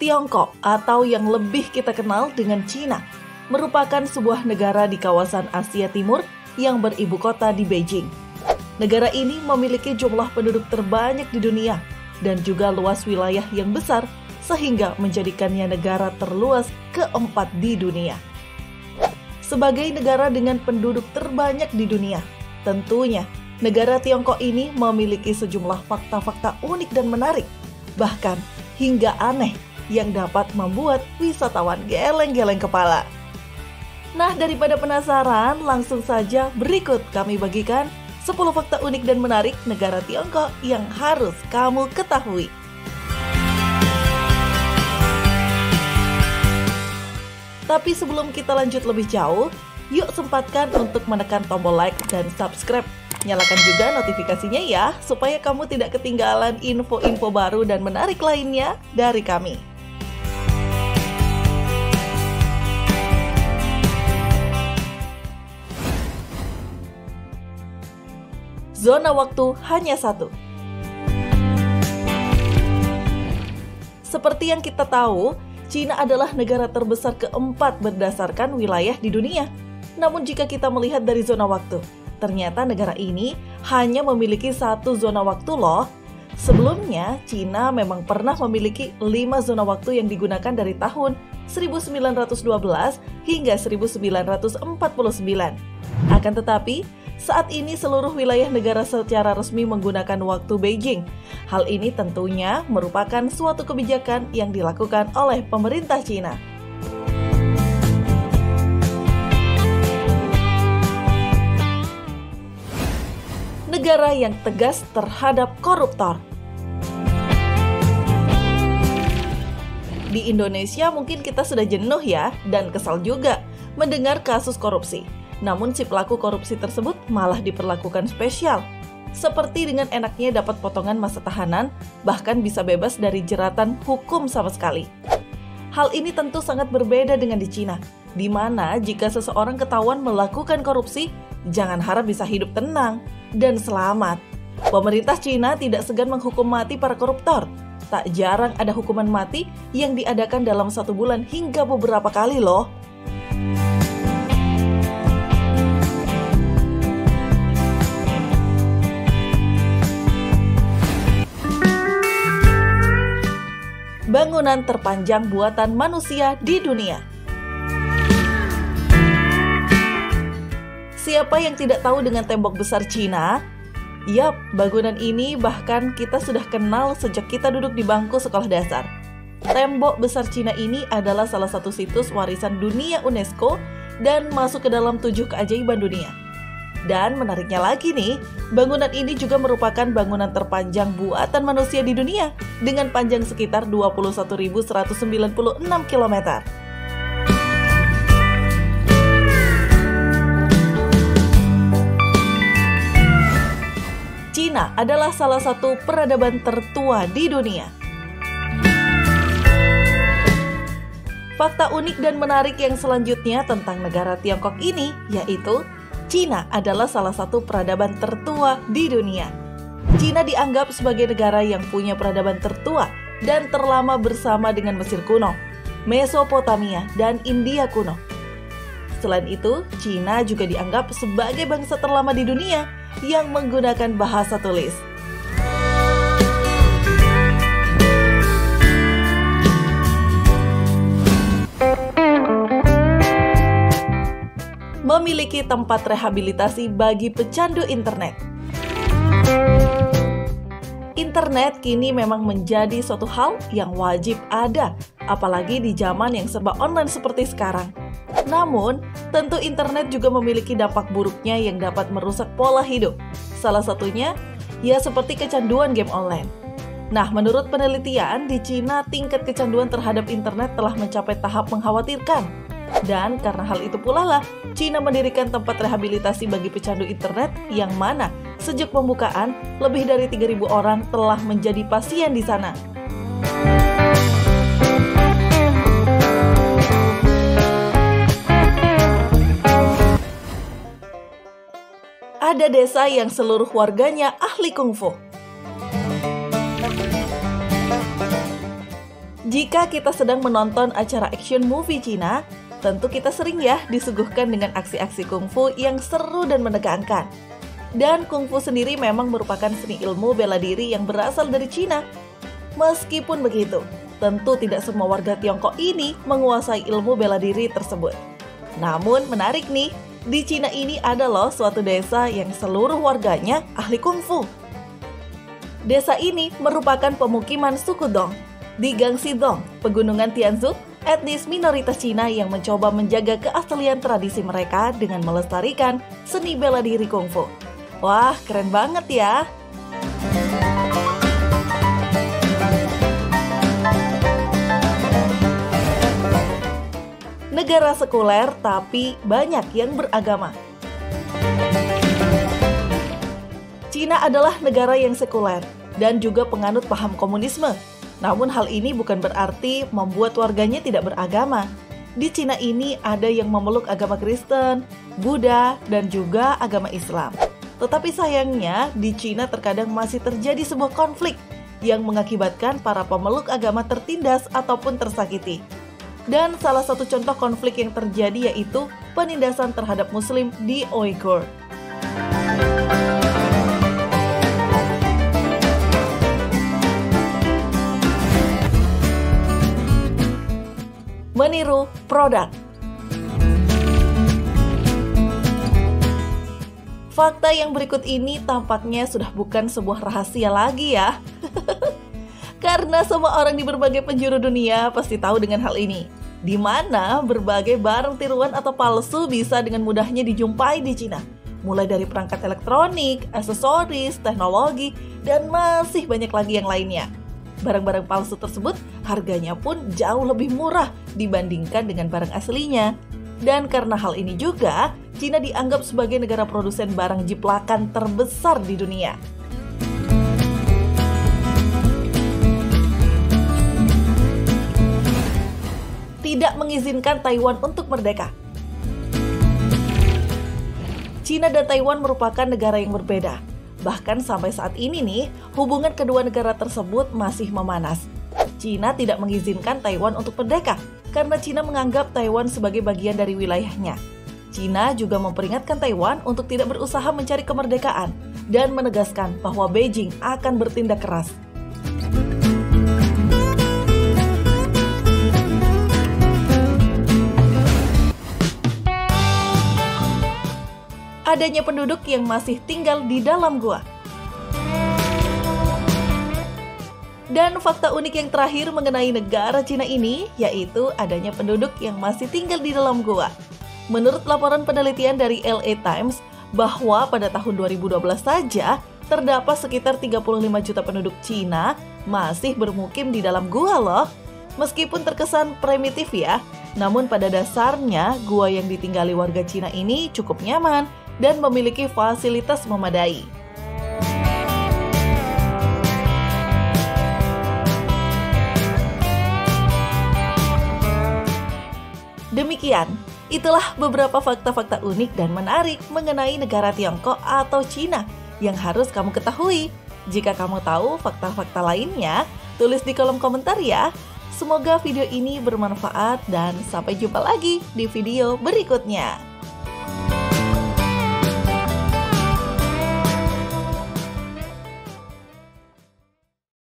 Tiongkok atau yang lebih kita kenal dengan Cina merupakan sebuah negara di kawasan Asia Timur yang beribu kota di Beijing. Negara ini memiliki jumlah penduduk terbanyak di dunia dan juga luas wilayah yang besar sehingga menjadikannya negara terluas keempat di dunia. Sebagai negara dengan penduduk terbanyak di dunia, tentunya negara Tiongkok ini memiliki sejumlah fakta-fakta unik dan menarik, bahkan hingga aneh yang dapat membuat wisatawan geleng-geleng kepala. Nah, daripada penasaran, langsung saja berikut kami bagikan 10 fakta unik dan menarik negara Tiongkok yang harus kamu ketahui. Tapi sebelum kita lanjut lebih jauh, yuk sempatkan untuk menekan tombol like dan subscribe. Nyalakan juga notifikasinya ya, supaya kamu tidak ketinggalan info-info baru dan menarik lainnya dari kami. Zona waktu hanya satu. Seperti yang kita tahu, Cina adalah negara terbesar keempat berdasarkan wilayah di dunia. Namun jika kita melihat dari zona waktu, ternyata negara ini hanya memiliki satu zona waktu loh. Sebelumnya, Cina memang pernah memiliki 5 zona waktu yang digunakan dari tahun 1912 hingga 1949. Akan tetapi, saat ini seluruh wilayah negara secara resmi menggunakan waktu Beijing. Hal ini tentunya merupakan suatu kebijakan yang dilakukan oleh pemerintah Cina. Negara yang tegas terhadap koruptor. Di Indonesia mungkin kita sudah jenuh ya, dan kesal juga mendengar kasus korupsi. Namun si pelaku korupsi tersebut malah diperlakukan spesial. Seperti dengan enaknya dapat potongan masa tahanan, bahkan bisa bebas dari jeratan hukum sama sekali. Hal ini tentu sangat berbeda dengan di Cina, di mana jika seseorang ketahuan melakukan korupsi, jangan harap bisa hidup tenang dan selamat. Pemerintah Cina tidak segan menghukum mati para koruptor. Tak jarang ada hukuman mati yang diadakan dalam 1 bulan hingga beberapa kali loh. Bangunan terpanjang buatan manusia di dunia. Siapa yang tidak tahu dengan tembok besar Cina? Yap, bangunan ini bahkan kita sudah kenal sejak kita duduk di bangku sekolah dasar. Tembok besar Cina ini adalah salah satu situs warisan dunia UNESCO dan masuk ke dalam 7 keajaiban dunia. Dan menariknya lagi nih, bangunan ini juga merupakan bangunan terpanjang buatan manusia di dunia dengan panjang sekitar 21.196 km. Cina adalah salah satu peradaban tertua di dunia. Fakta unik dan menarik yang selanjutnya tentang negara Tiongkok ini yaitu Cina adalah salah satu peradaban tertua di dunia. Cina dianggap sebagai negara yang punya peradaban tertua dan terlama bersama dengan Mesir kuno, Mesopotamia, dan India kuno. Selain itu, Cina juga dianggap sebagai bangsa terlama di dunia yang menggunakan bahasa tulis. Memiliki tempat rehabilitasi bagi pecandu internet. Internet kini memang menjadi suatu hal yang wajib ada, apalagi di zaman yang serba online seperti sekarang. Namun, tentu internet juga memiliki dampak buruknya yang dapat merusak pola hidup. Salah satunya, ya seperti kecanduan game online. Nah, menurut penelitian, di Cina tingkat kecanduan terhadap internet telah mencapai tahap mengkhawatirkan. Dan karena hal itu pula lah, Cina mendirikan tempat rehabilitasi bagi pecandu internet yang mana sejak pembukaan, lebih dari 3.000 orang telah menjadi pasien di sana. Ada desa yang seluruh warganya ahli kungfu. Jika kita sedang menonton acara action movie Cina, tentu kita sering ya disuguhkan dengan aksi-aksi kungfu yang seru dan menegangkan. Dan kungfu sendiri memang merupakan seni ilmu bela diri yang berasal dari Cina. Meskipun begitu, tentu tidak semua warga Tiongkok ini menguasai ilmu bela diri tersebut. Namun menarik nih, di Cina ini ada loh suatu desa yang seluruh warganya ahli kungfu. Desa ini merupakan pemukiman suku Dong di Gangxi Dong, pegunungan Tianzhu, etnis minoritas Cina yang mencoba menjaga keaslian tradisi mereka dengan melestarikan seni bela diri kungfu. Wah, keren banget ya! Negara sekuler tapi banyak yang beragama. Cina adalah negara yang sekuler dan juga penganut paham komunisme. Namun hal ini bukan berarti membuat warganya tidak beragama. Di Cina ini ada yang memeluk agama Kristen, Buddha, dan juga agama Islam. Tetapi sayangnya di Cina terkadang masih terjadi sebuah konflik yang mengakibatkan para pemeluk agama tertindas ataupun tersakiti. Dan salah satu contoh konflik yang terjadi yaitu penindasan terhadap Muslim di Uighur. Meniru produk. Fakta yang berikut ini tampaknya sudah bukan sebuah rahasia lagi ya. Karena semua orang di berbagai penjuru dunia pasti tahu dengan hal ini. Di mana berbagai barang tiruan atau palsu bisa dengan mudahnya dijumpai di Cina. Mulai dari perangkat elektronik, aksesoris, teknologi, dan masih banyak lagi yang lainnya. Barang-barang palsu tersebut harganya pun jauh lebih murah dibandingkan dengan barang aslinya. Dan karena hal ini juga, Cina dianggap sebagai negara produsen barang jiplakan terbesar di dunia. Tidak mengizinkan Taiwan untuk merdeka. Cina dan Taiwan merupakan negara yang berbeda. Bahkan sampai saat ini nih, hubungan kedua negara tersebut masih memanas. Cina tidak mengizinkan Taiwan untuk merdeka karena Cina menganggap Taiwan sebagai bagian dari wilayahnya. Cina juga memperingatkan Taiwan untuk tidak berusaha mencari kemerdekaan dan menegaskan bahwa Beijing akan bertindak keras. Adanya penduduk yang masih tinggal di dalam gua. Dan fakta unik yang terakhir mengenai negara Cina ini, yaitu adanya penduduk yang masih tinggal di dalam gua. Menurut laporan penelitian dari LA Times, bahwa pada tahun 2012 saja, terdapat sekitar 35 juta penduduk Cina masih bermukim di dalam gua loh. Meskipun terkesan primitif ya, namun pada dasarnya gua yang ditinggali warga Cina ini cukup nyaman dan memiliki fasilitas memadai. Demikian, itulah beberapa fakta-fakta unik dan menarik mengenai negara Tiongkok atau Cina yang harus kamu ketahui. Jika kamu tahu fakta-fakta lainnya, tulis di kolom komentar ya. Semoga video ini bermanfaat dan sampai jumpa lagi di video berikutnya.